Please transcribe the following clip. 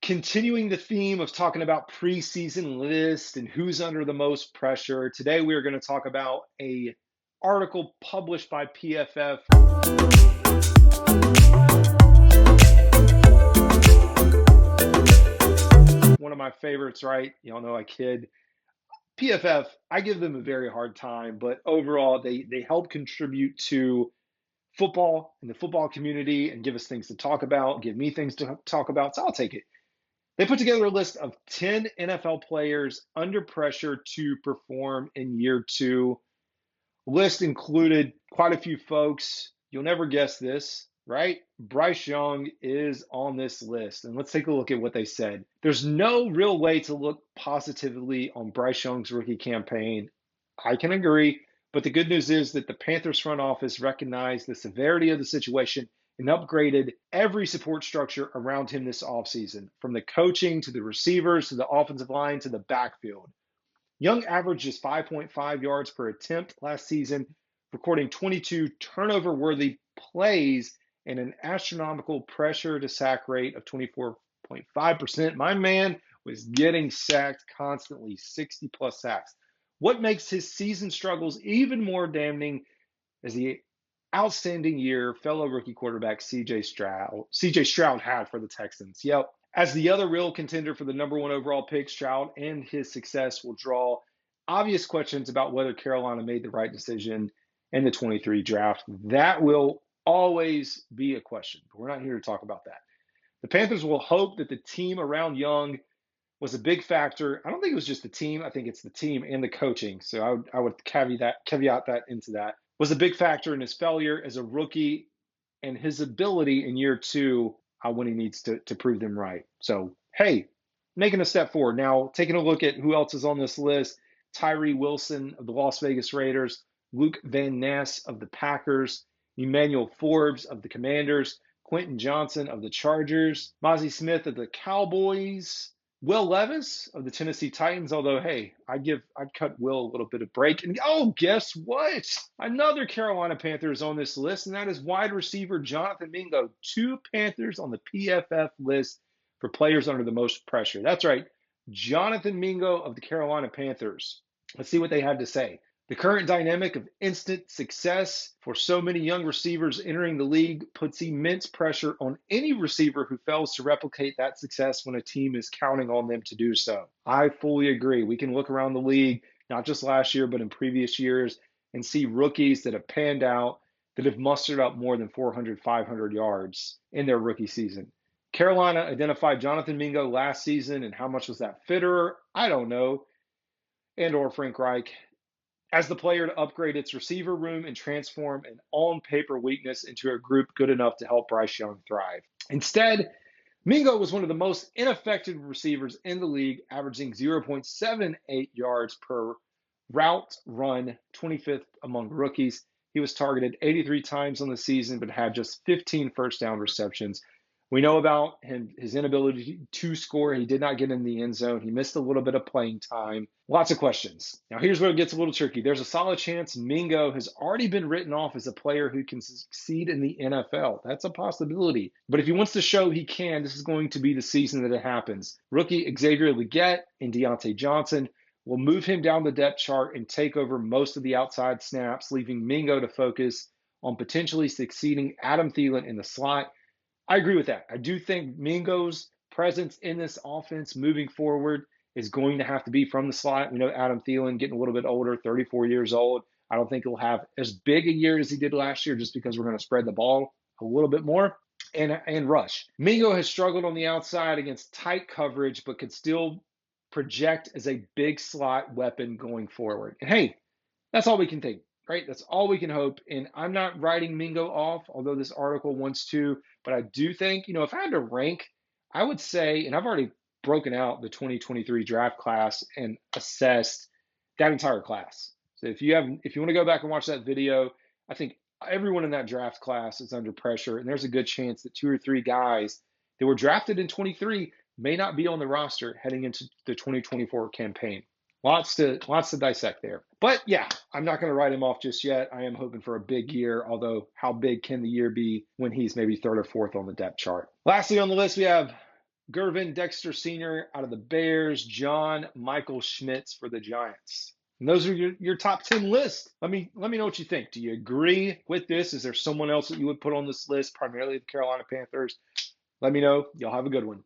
Continuing the theme of talking about preseason lists and who's under the most pressure, today we are going to talk about a article published by PFF. One of my favorites, right? Y'all know I kid. PFF, I give them a very hard time, but overall they help contribute to football and the football community and give us things to talk about, give me things to talk about, so I'll take it. They put together a list of 10 NFL players under pressure to perform in year two. List included quite a few folks. You'll never guess this, right? Bryce Young is on this list. And let's take a look at what they said. There's no real way to look positively on Bryce Young's rookie campaign. I can agree. But the good news is that the Panthers front office recognized the severity of the situation and upgraded every support structure around him this offseason, from the coaching to the receivers to the offensive line to the backfield. Young averaged just 5.5 yards per attempt last season, recording 22 turnover-worthy plays and an astronomical pressure to sack rate of 24.5%. My man was getting sacked constantly, 60-plus sacks. What makes his season struggles even more damning is the outstanding year fellow rookie quarterback C.J. Stroud had for the Texans. Yep. As the other real contender for the number one overall pick, Stroud and his success will draw obvious questions about whether Carolina made the right decision in the 23 draft. That will always be a question, but we're not here to talk about that. The Panthers will hope that the team around Young was a big factor. I don't think it was just the team. I think it's the team and the coaching. So I would caveat that into that. Was a big factor in his failure as a rookie and his ability in year two when he needs to prove them right. So, hey, making a step forward. Now, taking a look at who else is on this list. Tyree Wilson of the Las Vegas Raiders, Luke Van Ness of the Packers, Emmanuel Forbes of the Commanders, Quentin Johnson of the Chargers, Mozzie Smith of the Cowboys, Will Levis of the Tennessee Titans, although, hey, I'd cut Will a little bit of break. And, guess what? Another Carolina Panthers on this list, and that is wide receiver Jonathan Mingo. 2 Panthers on the PFF list for players under the most pressure. That's right, Jonathan Mingo of the Carolina Panthers. Let's see what they had to say. The current dynamic of instant success for so many young receivers entering the league puts immense pressure on any receiver who fails to replicate that success when a team is counting on them to do so. I fully agree. We can look around the league, not just last year, but in previous years, and see rookies that have panned out, that have mustered up more than 400, 500 yards in their rookie season. Carolina identified Jonathan Mingo last season, and how much was that Fitterer? I don't know. And or Frank Reich as the player to upgrade its receiver room and transform an on-paper weakness into a group good enough to help Bryce Young thrive. Instead, Mingo was one of the most ineffective receivers in the league, averaging 0.78 yards per route run, 25th among rookies. He was targeted 83 times on the season, but had just 15 first down receptions. We know about his inability to score. He did not get in the end zone. He missed a little bit of playing time. Lots of questions. Now, here's where it gets a little tricky. There's a solid chance Mingo has already been written off as a player who can succeed in the NFL. That's a possibility. But if he wants to show he can, this is going to be the season that it happens. Rookie Xavier Legette and Deontay Johnson will move him down the depth chart and take over most of the outside snaps, leaving Mingo to focus on potentially succeeding Adam Thielen in the slot. I agree with that. I do think Mingo's presence in this offense moving forward is going to have to be from the slot. We know Adam Thielen getting a little bit older, 34 years old. I don't think he'll have as big a year as he did last year just because we're going to spread the ball a little bit more and rush. Mingo has struggled on the outside against tight coverage, but could still project as a big slot weapon going forward. And hey, that's all we can think. Right? That's all we can hope. And I'm not writing Mingo off, although this article wants to. But I do think, if I had to rank, I would say, and I've already broken out the 2023 draft class and assessed that entire class. So if you want to go back and watch that video, I think everyone in that draft class is under pressure. And there's a good chance that 2 or 3 guys that were drafted in 23 may not be on the roster heading into the 2024 campaign. Lots to dissect there. But yeah, I'm not going to write him off just yet. I am hoping for a big year, although how big can the year be when he's maybe 3rd or 4th on the depth chart? Lastly on the list, we have Gervin Dexter Sr. out of the Bears, John Michael Schmitz for the Giants. And those are your top 10 lists. Let me know what you think. Do you agree with this? Is there someone else that you would put on this list, primarily the Carolina Panthers? Let me know. Y'all have a good one.